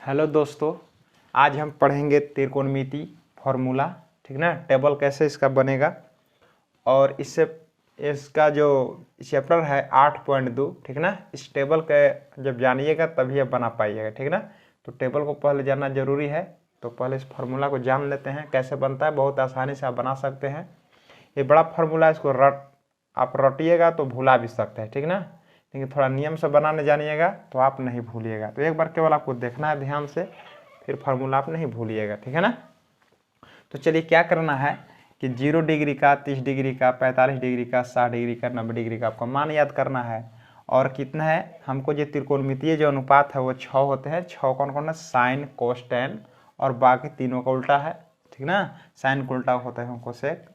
Hello दोस्तों, आज हम पढ़ेंगे त्रिकोणमिति फॉर्मूला। ठीक ना, टेबल कैसे इसका बनेगा। और इससे इसका जो चैप्टर है 8.2, ठीक ना, इस टेबल के जब जानिएगा तभी आप बना पाइएगा। ठीक ना, तो टेबल को पहले जानना जरूरी है। तो पहले इस फार्मूला को जान लेते हैं कैसे बनता है। बहुत आसानी से आप बना सकते हैं। ये बड़ा फार्मूला, इसको आप रटिएगा तो भुला भी सकते हैं। ठीक ना, लेकिन थोड़ा नियम से बनाने जानिएगा तो आप नहीं भूलिएगा। तो एक बार केवल आपको देखना है ध्यान से, फिर फार्मूला आप नहीं भूलिएगा। ठीक है ना। तो चलिए क्या करना है कि 0 डिग्री का, 30 डिग्री का, 45 डिग्री का, 60 डिग्री का, 90 डिग्री का आपको मान याद करना है। और कितना है हमको, जो त्रिकोणमितीय जो अनुपात है वो 6 होते हैं। 6 कौन कौन है? साइन, कोस, टेन, और बाकी तीनों का उल्टा है। ठीक ना, साइन का उल्टा होता है हमको सेक,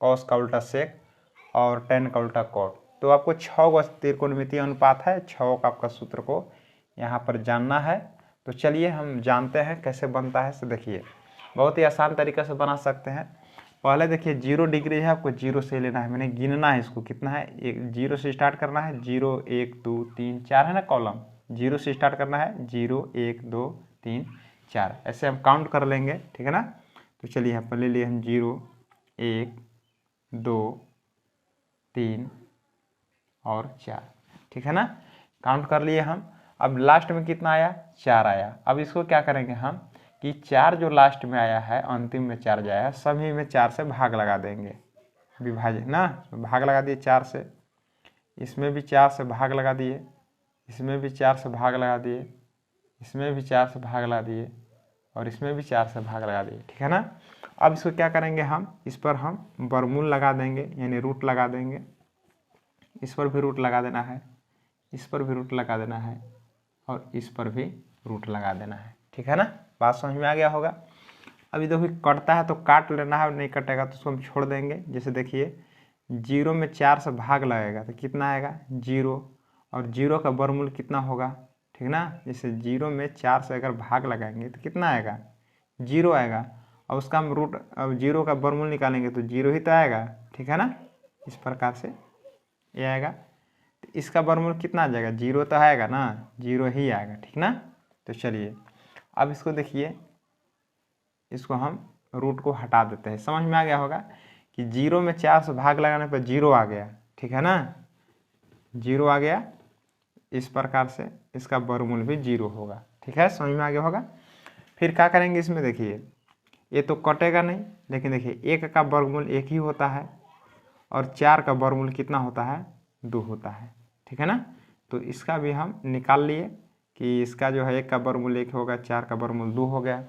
कॉस का उल्टा सेक, और टेन का उल्टा कॉट। तो आपको 6 त्रिकोणमितीय अनुपात है, 6 का आपका सूत्र को यहाँ पर जानना है। तो चलिए हम जानते हैं कैसे बनता है। तो देखिए बहुत ही आसान तरीके से बना सकते हैं। पहले देखिए 0 डिग्री है, आपको 0 से लेना है, मैंने गिनना है इसको कितना है। 0 से स्टार्ट करना है। 0 1 2 3 4 है ना कॉलम, 0 से स्टार्ट करना है। 0 1 2 3 4 ऐसे हम काउंट कर लेंगे। ठीक है ना। तो चलिए यहाँ पर ले लिए हम 0 1 2 3 और 4। ठीक है ना, काउंट कर लिए हम। अब लास्ट में कितना आया? 4 आया। अब इसको क्या करेंगे हम कि 4 जो लास्ट में आया है, अंतिम में 4 जाया है, सभी में 4 से भाग लगा देंगे। विभाजन ना, भाग लगा दिए 4 से। इसमें भी 4 से भाग लगा दिए, इसमें भी 4 से भाग लगा दिए, इसमें भी 4 से भाग लगा दिए, और इसमें भी 4 से भाग लगा दिए। ठीक है ना। अब इसको क्या करेंगे हम, इस पर हम वर्गमूल लगा देंगे, यानी रूट लगा देंगे। इस पर भी रूट लगा देना है, इस पर भी रूट लगा देना है, और इस पर भी रूट लगा देना है। ठीक है ना, बात समझ में आ गया होगा। अभी देखो कटता है तो काट लेना है, नहीं कटेगा तो उसको हम छोड़ देंगे। जैसे देखिए 0 में 4 से भाग लगेगा तो कितना आएगा? 0। और 0 का वर्गमूल कितना होगा? ठीक ना, जैसे 0 में 4 से अगर भाग लगाएंगे तो कितना आएगा? 0 आएगा। और उसका हम रूट, अब 0 का वर्गमूल निकालेंगे तो 0 ही तो आएगा। ठीक है ना, इस प्रकार से ये आएगा। तो इसका वर्गमूल कितना आ जाएगा? 0 तो आएगा ना, 0 ही आएगा। ठीक ना। तो चलिए अब इसको देखिए, इसको हम रूट को हटा देते हैं। समझ में आ गया होगा कि 0 में 4 से भाग लगाने पर 0 आ गया। ठीक है ना, 0 आ गया। इस प्रकार से इसका वर्गमूल भी 0 होगा। ठीक है, समझ में आ गया होगा। फिर क्या करेंगे इसमें, देखिए ये तो कटेगा नहीं, लेकिन देखिए 1 का वर्गमूल 1 ही होता है, और 4 का वर्गमूल कितना होता है? 2 होता है। ठीक है ना। तो इसका भी हम निकाल लिए कि इसका जो है 1 का वर्गमूल 1 होगा, 4 का वर्गमूल 2 हो गया।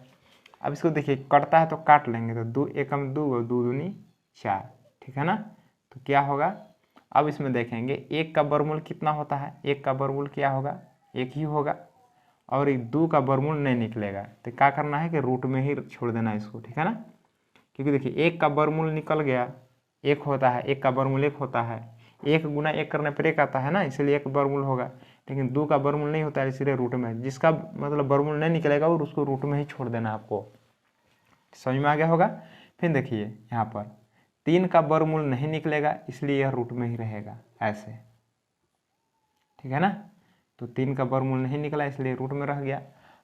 अब इसको देखिए कटता है तो काट लेंगे, तो 2 एकम 2 और 2 दूनी 4। ठीक है ना। तो क्या होगा, अब इसमें देखेंगे 1 का वर्गमूल कितना होता है? 1 का वर्गमूल क्या होगा? 1 ही होगा। और 2 का वर्गमूल नहीं निकलेगा, तो क्या करना है कि रूट में ही छोड़ देना है इसको। ठीक है ना, क्योंकि देखिए 1 का वर्गमूल निकल गया, 1 होता है, 1 का वर्गमूल 1 होता है। 1 गुना 1 करने पर 1 आता है ना, इसलिए 1 वर्गमूल होगा। लेकिन 2 का वर्गमूल नहीं होता है, इसलिए रूट में, जिसका मतलब वर्गमूल नहीं निकलेगा और उसको रूट में ही छोड़ देना आपको। समझ में आ गया होगा। फिर देखिए यहाँ पर 3 का वर्गमूल नहीं निकलेगा, इसलिए यह रूट में ही रहेगा ऐसे। ठीक है ना। तो 3 का वर्गमूल नहीं निकला, इसलिए रूट में रह गया।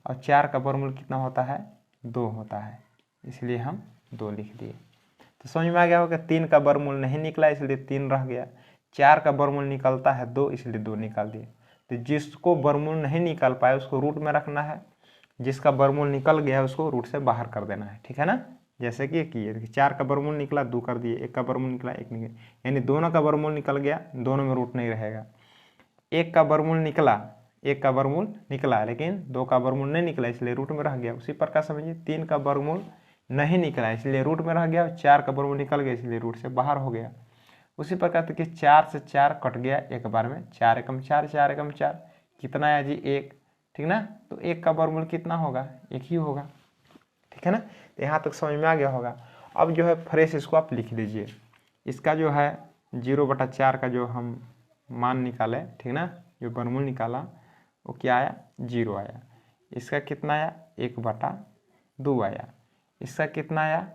और 4 का वर्गमूल कितना होता है? 2 होता है, इसलिए हम 2 लिख दिए। तो समझ में आ गया होगा, 3 का वर्गमूल नहीं निकला इसलिए 3 रह गया। 4 का वर्गमूल निकलता है 2, इसलिए 2 निकाल दिए। तो जिसको वर्गमूल नहीं निकल पाए उसको रूट में रखना है, जिसका वर्गमूल निकल गया उसको रूट से बाहर कर देना है। ठीक है ना, जैसे कि किए। देखिए 4 का वर्गमूल निकला 2 कर दिए, 1 का वर्गमूल निकला 1 निकला, यानी दोनों का वर्गमूल निकल गया, दोनों में रूट नहीं रहेगा। 1 का वर्गमूल निकला, 1 का वर्गमूल निकला, लेकिन 2 का वर्गमूल नहीं निकला, इसलिए रूट में रह गया। उसी प्रकार समझिए 3 का वर्गमूल नहीं निकला, इसलिए रूट में रह गया। 4 का वर्गमूल निकल गया, इसलिए रूट से बाहर हो गया। उसी प्रकार देखिए 4 से 4 कट गया एक बार में, 4 एकम 4, 4 एकम 4, कितना आया जी? 1। ठीक ना, तो 1 का वर्गमूल कितना होगा? 1 ही होगा। ठीक है ना, तो यहाँ तक समझ में आ गया होगा। अब जो है फ्रेश इसको आप लिख लीजिए। इसका जो है 0/4 का जो हम मान निकाले, ठीक ना, जो वर्गमूल निकाला वो क्या आया? 0 आया। इसका कितना आया? 1/2 आया। इसका कितना आया?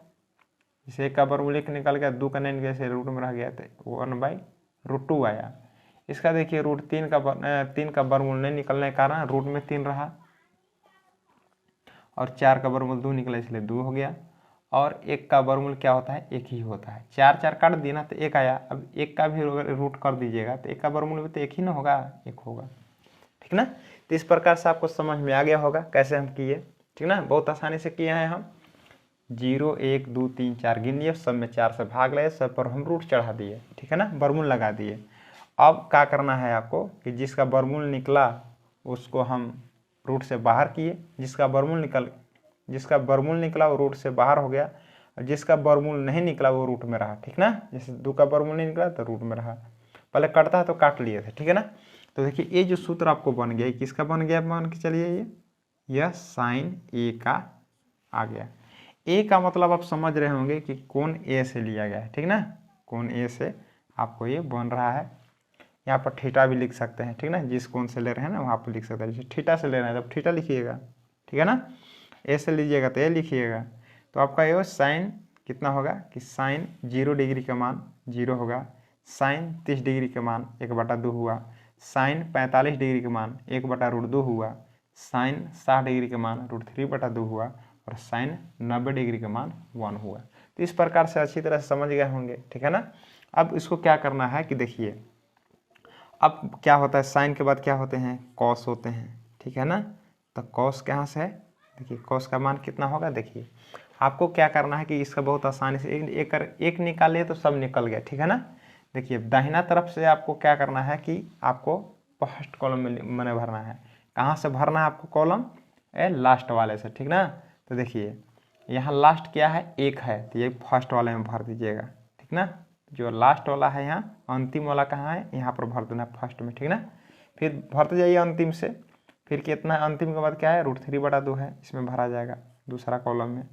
जैसे 1 का वर्गमूल 1 निकल गया, 2 का नहीं निकला, जैसे रूट में रह गया, तो 1/√2 आया। इसका देखिए रूट 3 का वर्गमूल नहीं निकलने के कारण रूट में 3 रहा। और 4 का वर्गमूल 2 निकला इसलिए 2 हो गया। और 1 का वर्गमूल क्या होता है, 1 ही होता है। 4 4 काट दिया ना तो 1 आया। अब 1 का भी रूट कर दीजिएगा तो 1 का वर्गमूल भी तो 1 ही ना होगा, 1 होगा, ठीक ना। तो इस प्रकार से आपको समझ में आ गया होगा कैसे हम किए, ठीक ना। बहुत आसानी से किए हैं हम। 0 1 2 3 4 गिन लिए, सब में 4 से भाग लिए, सब पर हम रूट चढ़ा दिए, ठीक है ना, वर्गमूल लगा दिए। अब क्या करना है आपको कि जिसका वर्गमूल निकला उसको हम रूट से बाहर किए, जिसका वर्गमूल निकला वो रूट से बाहर हो गया, और जिसका वर्गमूल नहीं निकला वो रूट में रहा, ठीक ना। जैसे 2 का वर्गमूल नहीं निकला तो रूट में रहा, पहले कटता है तो काट लिए थे, ठीक है ना। तो देखिए ये जो सूत्र आपको बन गया, किसका बन गया, मान के चलिए यह साइन ए का आ गया। ए का मतलब आप समझ रहे होंगे कि कोण ए से लिया गया है, ठीक ना। कोण ए से आपको ये बन रहा है। यहाँ पर थीटा भी लिख सकते हैं, ठीक ना, जिस कोण से ले रहे हैं ना वहाँ पर लिख सकते हैं। जैसे थीटा से ले रहे हैं तब थीटा लिखिएगा, ठीक है ना। ए से लीजिएगा तो ए लिखिएगा। तो आपका ये साइन कितना होगा कि साइन 0 डिग्री का मान 0 होगा, साइन 30 डिग्री का मान 1/2 हुआ, साइन 45 डिग्री का मान 1/√2 हुआ, साइन 60 डिग्री का मान √3/2 हुआ, और साइन 90 डिग्री का मान 1 हुआ। तो इस प्रकार से अच्छी तरह से समझ गए होंगे, ठीक है ना। अब इसको क्या करना है कि देखिए अब क्या होता है, साइन के बाद क्या होते हैं, कॉस होते हैं, ठीक है ना। तो कॉस कहाँ से है, देखिए कॉस का मान कितना होगा। देखिए आपको क्या करना है कि इसका बहुत आसानी से एक निकाल लिए तो सब निकल गया, ठीक है ना। देखिए दाहिना तरफ से आपको क्या करना है कि आपको फर्स्ट कॉलम में मैंने भरना है। कहाँ से भरना है आपको कॉलम, लास्ट वाले से, ठीक ना। तो देखिए यहाँ लास्ट क्या है, 1 है, तो ये फर्स्ट वाले में भर दीजिएगा, ठीक ना। जो लास्ट वाला है यहाँ अंतिम वाला कहाँ है, यहाँ पर भर देना फर्स्ट में, ठीक ना। फिर भरते जाइए अंतिम से, फिर कितना अंतिम के बाद क्या है, √3/2 है, इसमें भरा जाएगा दूसरा कॉलम में,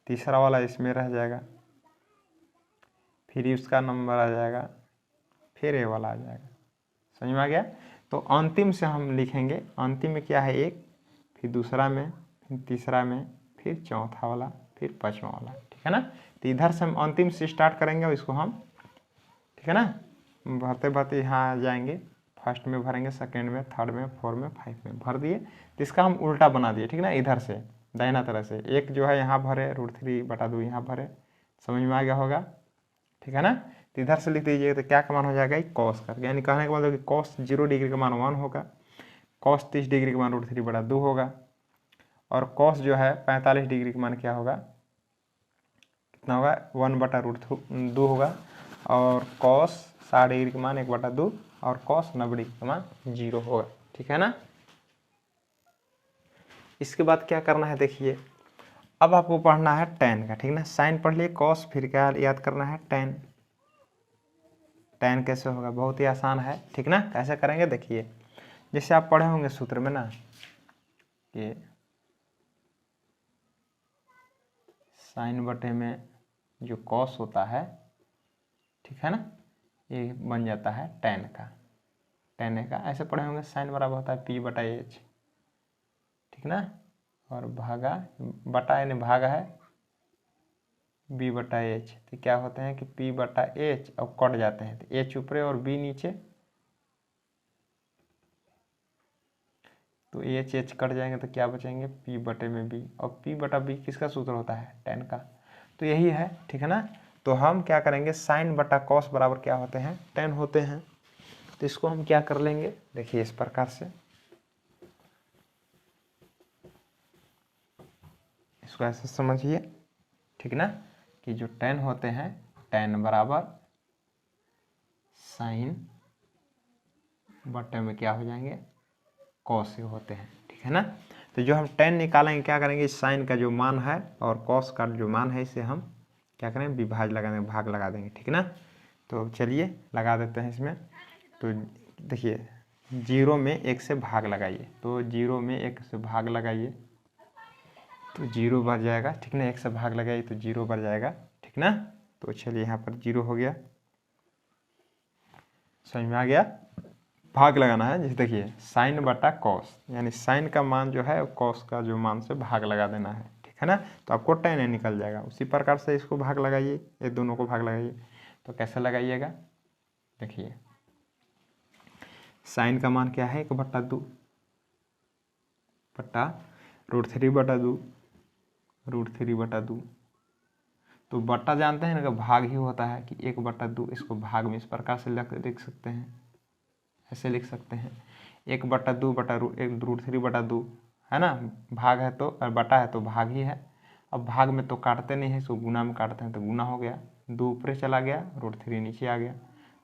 तीसरा वाला इसमें रह जाएगा, फिर उसका नंबर आ जाएगा, फिर ये वाला आ जाएगा। समझ में आ गया। तो अंतिम से हम लिखेंगे, अंतिम में क्या है 1, फिर दूसरा में, फिर तीसरा में, फिर चौथा वाला, फिर पाँचवा वाला, ठीक है ना। तो इधर से हम अंतिम से स्टार्ट करेंगे और इसको हम, ठीक है ना, भरते भरते यहाँ आ जाएंगे, फर्स्ट में भरेंगे, सेकेंड में, थर्ड में, फोर्थ में, 5 में भर दिए। तो इसका हम उल्टा बना दिए, ठीक है ना, इधर से दाहिना तरह से 1 जो है यहाँ भरे, √3/2 यहाँ भरे। समझ में आ गया होगा, ठीक है ना। तो इधर से लिख दीजिएगा तो क्या का मान हो जाएगा, कॉस का, यानी कहने का मतलब कि कॉस 0 डिग्री का मान 1 होगा, कॉस 30 डिग्री का मान √3/2 होगा, और कॉस जो है 45 डिग्री का मान क्या होगा, कितना होगा, 1/√2 होगा, और कॉस 60 डिग्री का मान 1/2, और कॉस 90 डिग्री का मान 0 होगा, ठीक है ना। इसके बाद क्या करना है, देखिए अब आपको पढ़ना है tan का, ठीक ना। साइन पढ़ लिए, कॉस, फिर क्या याद करना है, tan। tan कैसे होगा, बहुत ही आसान है, ठीक ना। कैसे करेंगे देखिए, जैसे आप पढ़े होंगे सूत्र में ना कि साइन बटे में जो कॉस होता है, ठीक है ना, ये बन जाता है tan का, tan का ऐसे पढ़े होंगे, साइन बराबर होता है P/H, ठीक ना, और भागा बटा यानी भागा है B/H। तो क्या होते हैं कि P/H और कट जाते हैं, तो H ऊपरे और B नीचे, तो H कट जाएंगे तो क्या बचेंगे, P/B, और P/B किसका सूत्र होता है, tan का। तो यही है, ठीक है ना। तो हम क्या करेंगे, साइन बटा कॉस बराबर क्या होते हैं, tan होते हैं। तो इसको हम क्या कर लेंगे, देखिए इस प्रकार से, इसको ऐसे समझिए, ठीक ना, कि जो tan होते हैं, tan बराबर साइन बटे में क्या हो जाएंगे, कॉस होते हैं, ठीक है ना। तो जो हम tan निकालेंगे क्या करेंगे, साइन का जो मान है और कॉस का जो मान है इसे हम क्या करेंगे, विभाज्य लगा देंगे, भाग लगा देंगे, ठीक ना। तो चलिए लगा देते हैं इसमें। तो देखिए 0 में 1 से भाग लगाइए, तो 0 में 1 से भाग लगाइए तो 0 बढ़ जाएगा, ठीक ना। 1 से भाग लगाइए तो 0 बढ़ जाएगा, ठीक ना। तो चलिए यहाँ पर 0 हो गया, समझ में आ गया। भाग लगाना है, जैसे देखिए साइन बटा कॉस, यानी साइन का मान जो है कॉस का जो मान से भाग लगा देना है, ठीक है ना। तो आपको tan निकल जाएगा। उसी प्रकार से इसको भाग लगाइए, ये दोनों को भाग लगाइए। तो कैसे लगाइएगा, देखिए साइन का मान क्या है, 1/2 बटा √3/2, √3/2। तो बट्टा जानते हैं ना कि भाग ही होता है कि 1/2। इसको भाग में इस प्रकार से लिख सकते हैं, ऐसे लिख सकते हैं 1/2/√3/2 है ना। भाग है तो और बटा है तो भाग ही है। अब भाग में तो काटते नहीं है, इसको गुना में काटते हैं तो गुना हो गया, 2 ऊपर चला गया, √3 नीचे आ गया।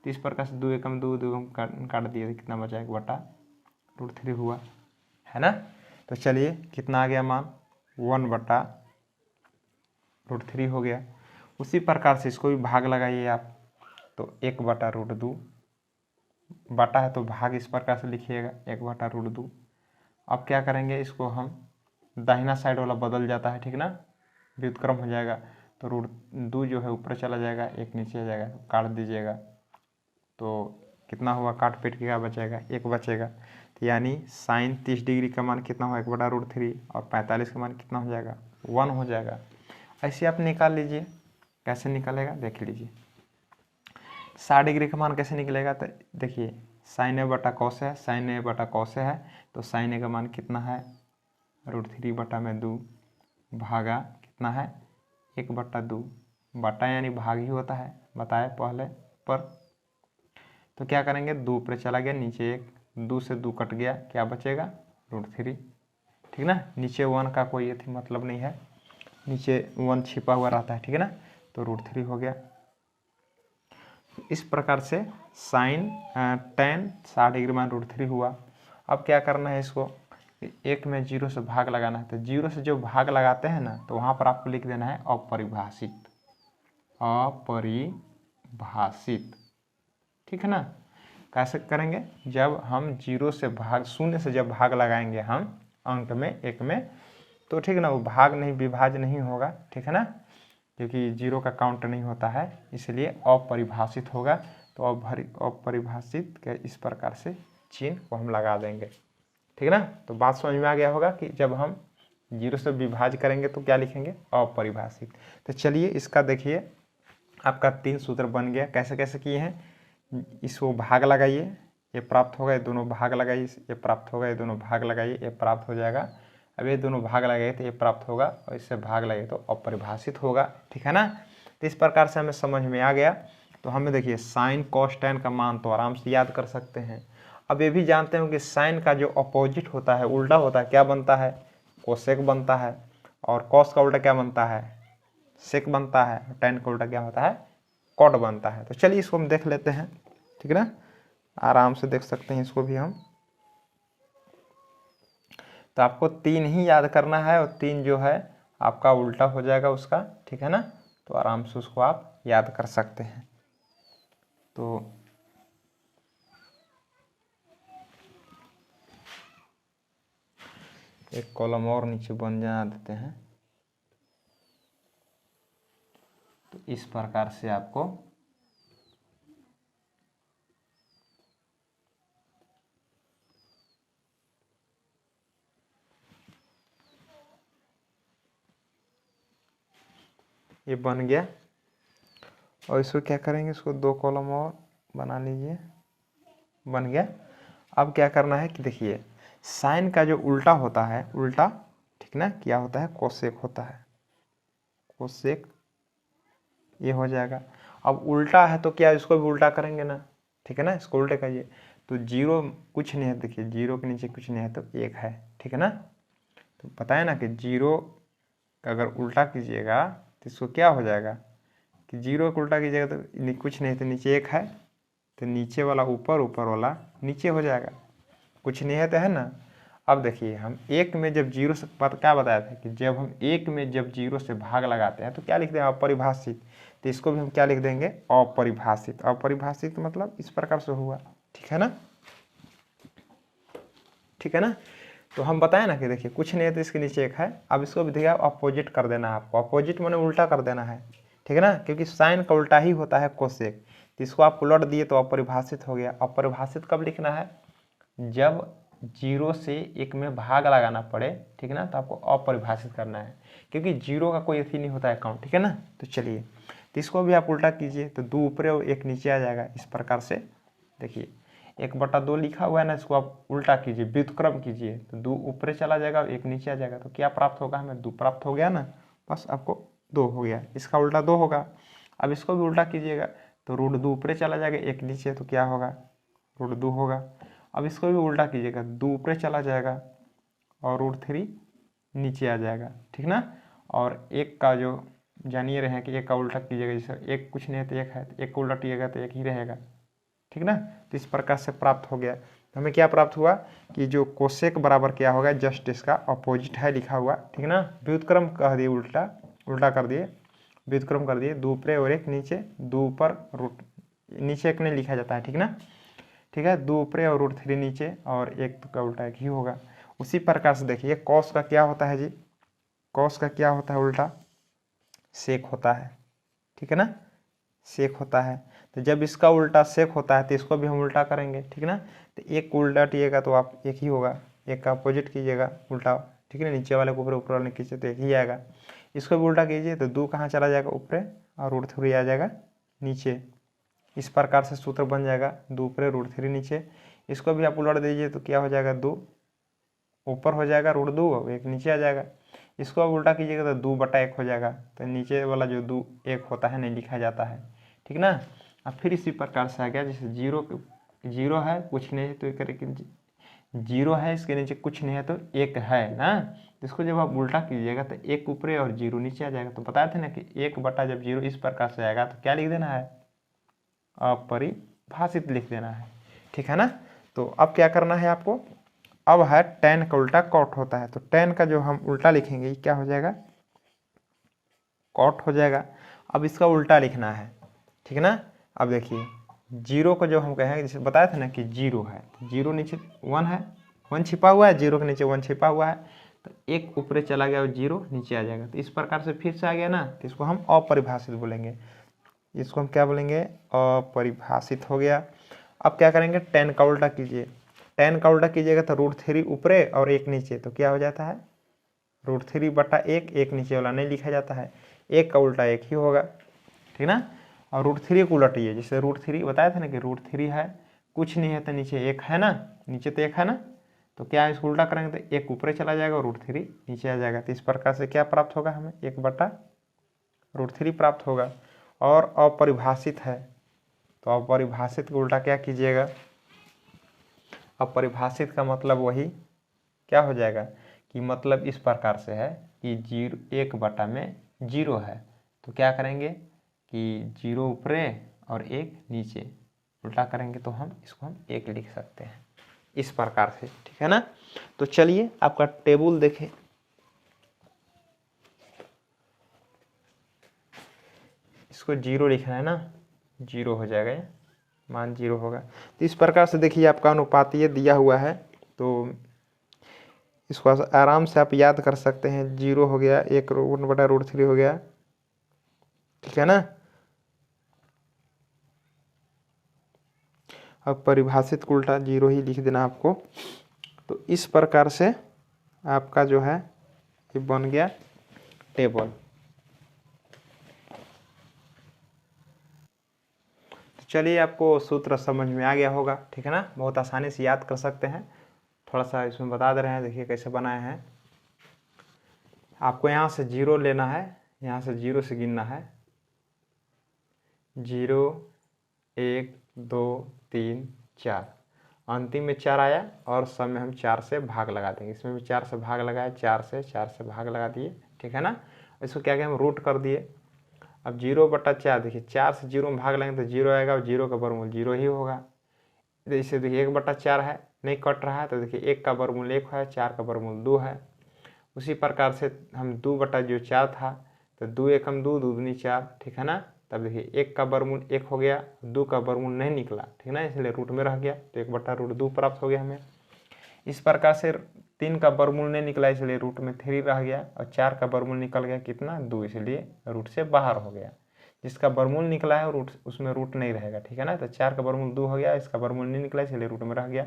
तो इस प्रकार से 2 एकम 2 काट दिए तो कितना बचा 1/√3 हुआ है ना। तो चलिए कितना आ गया मान 1/√3 हो गया। उसी प्रकार से इसको भी भाग लगाइए आप, तो 1/√2, बटा है तो भाग इस प्रकार से लिखिएगा 1/√2। अब क्या करेंगे, इसको हम दाहिना साइड वाला बदल जाता है, ठीक ना, व्युत्क्रम हो जाएगा तो √2 जो है ऊपर चला जाएगा, 1 नीचे आ जाएगा, तो काट दीजिएगा। तो कितना हुआ, काट पीट के क्या बचेगा, 1 बचेगा। तो यानी साइन 30 डिग्री का मान कितना हुआ 1/√3 और 45 का मान कितना हो जाएगा 1 हो जाएगा। ऐसे आप निकाल लीजिए, कैसे निकलेगा देख लीजिए। 60 डिग्री का मान कैसे निकलेगा, तो देखिए साइन A/cos है, साइन A/cos है, तो साइन A का मान कितना है √3/2 भागा कितना है 1/2, बटा यानी भाग ही होता है, बताए पहले पर। तो क्या करेंगे, 2 ऊपर चला गया, नीचे 1, 2 से 2 कट गया, क्या बचेगा √3, ठीक ना। नीचे 1 का कोई मतलब नहीं है, नीचे 1 छिपा हुआ रहता है, ठीक है ना। तो √3 हो गया। इस प्रकार से साइन tan 60 डिग्री मान √3 हुआ। अब क्या करना है, इसको 1 में 0 से भाग लगाना है। तो 0 से जो भाग लगाते हैं ना, तो वहाँ पर आपको लिख देना है अपरिभाषित, अपरिभाषित, ठीक है ना। कैसे करेंगे, जब हम 0 से भाग, 0 से जब भाग लगाएंगे हम अंक में 1 में, तो ठीक है ना, वो भाग नहीं विभाज्य नहीं होगा, ठीक है ना, क्योंकि 0 का काउंट नहीं होता है, इसलिए अपरिभाषित होगा। तो अपरिभाषित के इस प्रकार से चिन्ह को हम लगा देंगे, ठीक है ना। तो बात समझ में आ गया होगा कि जब हम 0 से विभाज्य करेंगे तो क्या लिखेंगे, अपरिभाषित। तो चलिए इसका देखिए, आपका 3 सूत्र बन गया। कैसे कैसे किए हैं, इसको भाग लगाइए, ये प्राप्त होगा, ये दोनों भाग लगाइए, ये प्राप्त होगा, ये दोनों भाग लगाइए, ये प्राप्त हो जाएगा। अब ये दोनों भाग लगाइए तो ये प्राप्त होगा, और इससे भाग लगाइए तो अपरिभाषित होगा, ठीक है ना। तो इस प्रकार से हमें समझ में आ गया। तो हमें देखिए साइन कॉस टैन का मान तो आराम से याद कर सकते हैं। अब ये भी जानते हो कि साइन का जो अपोजिट होता है, उल्टा होता है, क्या बनता है, कोसेक बनता है, और कॉस का उल्टा क्या बनता है, सेक बनता है, टैन का उल्टा क्या होता है, कॉट बनता है। तो चलिए इसको हम देख लेते हैं, ठीक है ना, आराम से देख सकते हैं इसको भी हम। तो आपको 3 ही याद करना है, और 3 जो है आपका उल्टा हो जाएगा उसका, ठीक है ना। तो आराम से उसको आप याद कर सकते हैं। तो एक कॉलम और नीचे बना देते हैं। तो इस प्रकार से आपको ये बन गया। और इसको क्या करेंगे, इसको 2 कॉलम और बना लीजिए, बन गया। अब क्या करना है कि देखिए साइन का जो उल्टा होता है, उल्टा, ठीक ना, क्या होता है, कोसेक होता है, कोसेक, ये हो जाएगा। अब उल्टा है तो क्या, इसको भी उल्टा करेंगे ना, ठीक है ना, इसको उल्टे करिए। तो 0 कुछ नहीं है, देखिए 0 के नीचे कुछ नहीं है तो 1 है, ठीक है ना। तो पता है ना कि 0 अगर उल्टा कीजिएगा तो इसको क्या हो जाएगा कि 0 को उल्टा कीजिएगा तो कुछ नहीं, तो नीचे 1 है, तो नीचे वाला ऊपर, ऊपर वाला नीचे हो जाएगा, कुछ नहीं है तो है ना। अब देखिए हम 1 में जब 0 से क्या बताया था कि जब हम 1 में जब 0 से भाग लगाते हैं तो क्या लिखते हैं, अपरिभाषित। तो इसको भी हम क्या लिख देंगे, अपरिभाषित। अपरिभाषित मतलब इस प्रकार से हुआ, ठीक है ना, ठीक है ना। तो हम बताए ना कि देखिए कुछ नहीं है तो इसके नीचे 1 है। अब इसको भी देखिए अपोजिट कर देना है आपको, अपोजिट माने उल्टा कर देना है, ठीक है ना, क्योंकि साइन का उल्टा ही होता है कोसेक। तो इसको आप उलट दिए तो अपरिभाषित हो गया। अपरिभाषित कब लिखना है, जब 0 से 1 में भाग लगाना पड़े, ठीक है ना, तो आपको अपरिभाषित करना है, क्योंकि 0 का कोई अथी नहीं होता है काउंट, ठीक है ना। तो चलिए, तो इसको भी आप उल्टा कीजिए तो 2 ऊपर और 1 नीचे आ जाएगा, इस प्रकार से देखिए 1/2 लिखा हुआ है ना, इसको आप उल्टा कीजिए, व्युत्क्रम कीजिए, तो 2 ऊपर चला जाएगा, 1 नीचे आ जाएगा, तो क्या प्राप्त होगा हमें? 2 प्राप्त हो गया ना, बस आपको 2 हो गया। इसका उल्टा 2 होगा। अब इसको भी उल्टा कीजिएगा, तो √2 ऊपर चला जाएगा, 1 नीचे, तो क्या होगा? √2 होगा। अब इसको भी उल्टा कीजिएगा, 2 ऊपर चला जाएगा और √3 नीचे आ जाएगा, ठीक ना। और 1 का जो जानिए रहे हैं कि 1 का उल्टा कीजिएगा, जैसे 1 कुछ नहीं है तो 1 है, तो 1 को उल्टिएगा तो 1 ही रहेगा, ठीक ना। तो इस प्रकार से प्राप्त हो गया। तो हमें क्या प्राप्त हुआ कि जो कोसेक बराबर क्या होगा? जस्ट इसका अपोजिट है लिखा हुआ, ठीक ना। व्युत्क्रम कह दिए, उल्टा उल्टा कर दिए, व्युत्क्रम कर दिए, 2 ऊपर और 1 नीचे, 2 ऊपर रूट नीचे 1 नहीं लिखा जाता है, ठीक ना। ठीक है, 2 ऊपर और √3 नीचे, और 1 का उल्टा 1 ही होगा। उसी प्रकार से देखिए कॉस का क्या होता है जी? कॉस का क्या होता है उल्टा? सेक होता है, ठीक है ना, सेक होता है। तो जब इसका उल्टा सेक होता है तो इसको भी हम उल्टा करेंगे, ठीक ना। तो 1 को उल्टाइएगा तो आप 1 ही होगा, 1 का अपोजिट कीजिएगा उल्टा, ठीक है ना, नीचे वाले को ऊपर, ऊपर वाले नीचे, तो 1 ही आएगा। इसको भी उल्टा कीजिए तो 2 कहाँ चला जाएगा? ऊपर, और √3 आ जाएगा नीचे। इस प्रकार से सूत्र बन जाएगा, 2 ऊपर √3 नीचे। इसको भी आप उलट दीजिए तो क्या हो जाएगा? 2 ऊपर हो जाएगा, √2, 1 नीचे आ जाएगा। इसको अब उल्टा कीजिएगा तो 2/1 हो जाएगा, तो नीचे वाला जो 2 1 होता है नहीं लिखा जाता है, ठीक ना। अब फिर इसी प्रकार से आ गया, जैसे 0 है, कुछ नहीं है तो 0 है, इसके नीचे कुछ नहीं है तो 1 है ना। इसको जब आप उल्टा कीजिएगा तो 1 ऊपर और 0 नीचे आ जाएगा। तो बताए थे ना कि 1/0 इस प्रकार से आएगा तो क्या लिख देना है? अपरिभाषित लिख देना है, ठीक है ना। तो अब क्या करना है आपको? अब है tan का उल्टा cot होता है, तो tan का जो हम उल्टा लिखेंगे ये क्या हो जाएगा? cot हो जाएगा। अब इसका उल्टा लिखना है, ठीक है ना। अब देखिए 0 को जो हम कहेंगे, जैसे बताया था ना कि 0 है, 0 नीचे 1 है, 1 छिपा हुआ है, 0 के नीचे 1 छिपा हुआ है, तो 1 ऊपर चला गया और 0 नीचे आ जाएगा। तो इस प्रकार से फिर से आ गया ना, तो इसको हम अपरिभाषित बोलेंगे। इसको हम क्या बोलेंगे? अपरिभाषित हो गया। अब क्या करेंगे? tan का उल्टा कीजिए, tan का उल्टा कीजिएगा तो √3 ऊपर और 1 नीचे, तो क्या हो जाता है? √3/1, 1 नीचे वाला नहीं लिखा जाता है, 1 का उल्टा 1 ही होगा, ठीक ना। और √3 को उलटिए, जैसे √3 बताया था ना कि √3 है, कुछ नहीं है तो नीचे 1 है ना, नीचे तो 1 है ना, तो क्या है? इसको उल्टा करेंगे तो 1 ऊपर चला जाएगा और √3 नीचे आ जाएगा। तो इस प्रकार से क्या प्राप्त होगा हमें? 1/√3 प्राप्त होगा। और अपरिभाषित है, तो अपरिभाषित को उल्टा क्या कीजिएगा? अपरिभाषित का मतलब वही क्या हो जाएगा कि मतलब इस प्रकार से है कि 1/0 है, तो क्या करेंगे कि 0 ऊपर और 1 नीचे, उल्टा करेंगे तो हम इसको 1 लिख सकते हैं, इस प्रकार से, ठीक है ना। तो चलिए आपका टेबल देखें। इसको 0 लिखना है ना, 0 हो जाएगा, ये मान 0 होगा। तो इस प्रकार से देखिए आपका अनुपात ये दिया हुआ है, तो इसको आराम से आप याद कर सकते हैं। 0 हो गया, 1/√3 हो गया, ठीक है ना। अब परिभाषित को उल्टा 0 ही लिख देना आपको। तो इस प्रकार से आपका जो है ये बन गया टेबल। चलिए आपको सूत्र समझ में आ गया होगा, ठीक है ना, बहुत आसानी से याद कर सकते हैं। थोड़ा सा इसमें बता दे रहे हैं, देखिए कैसे बनाए हैं। आपको यहाँ से 0 लेना है, यहाँ से 0 से गिनना है, 0 1 2 3 4, अंतिम में 4 आया और सब में हम 4 से भाग लगा देंगे। इसमें भी 4 से भाग लगाया, 4 से भाग लगा दिए, ठीक है ना। इसको क्या किया? हम रूट कर दिए। अब 0/4 देखिए, 4 से 0 में भाग लेंगे तो 0 आएगा और 0 का वर्गमूल 0 ही होगा। तो इसे देखिए 1/4 है, नहीं कट रहा है, तो देखिए 1 का वर्गमूल 1 है, 4 का वर्गमूल 2 है। उसी प्रकार से हम 2/4 था, तो 2 1 हम 2, 2 दूनी 4, ठीक है ना। तब देखिए 1 का वर्गमूल 1 हो गया, 2 का वर्गमूल नहीं निकला, ठीक ना, इसलिए रूट में रह गया, तो 1/√2 प्राप्त हो गया हमें। इस प्रकार से 3 का वर्गमूल नहीं निकला, इसलिए रूट में 3 रह गया, और 4 का वर्गमूल निकल गया कितना? 2, इसलिए रूट से बाहर हो गया। जिसका वर्गमूल निकला है रूट, उसमें रूट नहीं रहेगा, ठीक है ना। तो 4 का वर्गमूल 2 हो गया, इसका वर्गमूल नहीं निकला इसलिए रूट में रह गया।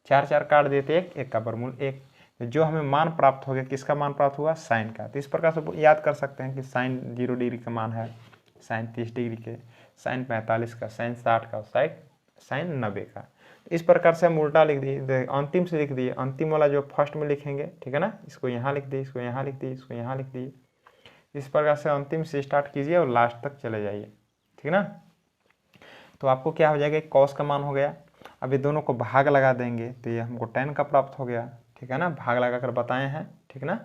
4 4 काट देते 1, 1 का वर्गमूल 1। तो जो हमें मान प्राप्त हो गया, किसका मान प्राप्त हुआ? साइन का। तो इस प्रकार से याद कर सकते हैं कि साइन 0 डिग्री का मान है, साइन 30 डिग्री के, साइन 45 का, साइन 60 का, साइन 90 का। इस प्रकार से हम उल्टा लिख दिए, अंतिम से लिख दिए, अंतिम वाला जो फर्स्ट में लिखेंगे, ठीक है ना, इसको यहाँ लिख दिए, इसको यहाँ लिख दिए, इसको यहाँ लिख दिए। इस प्रकार से अंतिम से स्टार्ट कीजिए और लास्ट तक चले जाइए, ठीक ना। तो आपको क्या हो जाएगा, कॉस का मान हो गया। अभी दोनों को भाग लगा देंगे तो ये हमको tan का प्राप्त हो गया, ठीक है ना, भाग लगा कर बताए हैं, ठीक ना,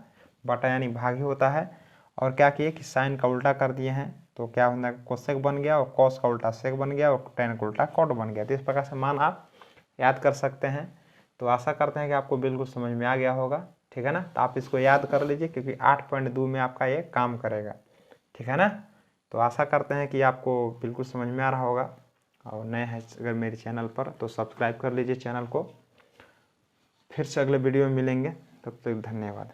बटा यानी भाग ही होता है। और क्या किए कि साइन का उल्टा कर दिए हैं, तो क्या होता है, कोसेक बन गया और कॉस का उल्टा सेक बन गया और tan का उल्टा कॉट बन गया। तो इस प्रकार से मान आप याद कर सकते हैं। तो आशा करते हैं कि आपको बिल्कुल समझ में आ गया होगा, ठीक है ना। तो आप इसको याद कर लीजिए क्योंकि 8.2 में आपका ये काम करेगा, ठीक है ना। तो आशा करते हैं कि आपको बिल्कुल समझ में आ रहा होगा। और नए हैं अगर मेरे चैनल पर तो सब्सक्राइब कर लीजिए चैनल को। फिर से अगले वीडियो में मिलेंगे, तब तक धन्यवाद।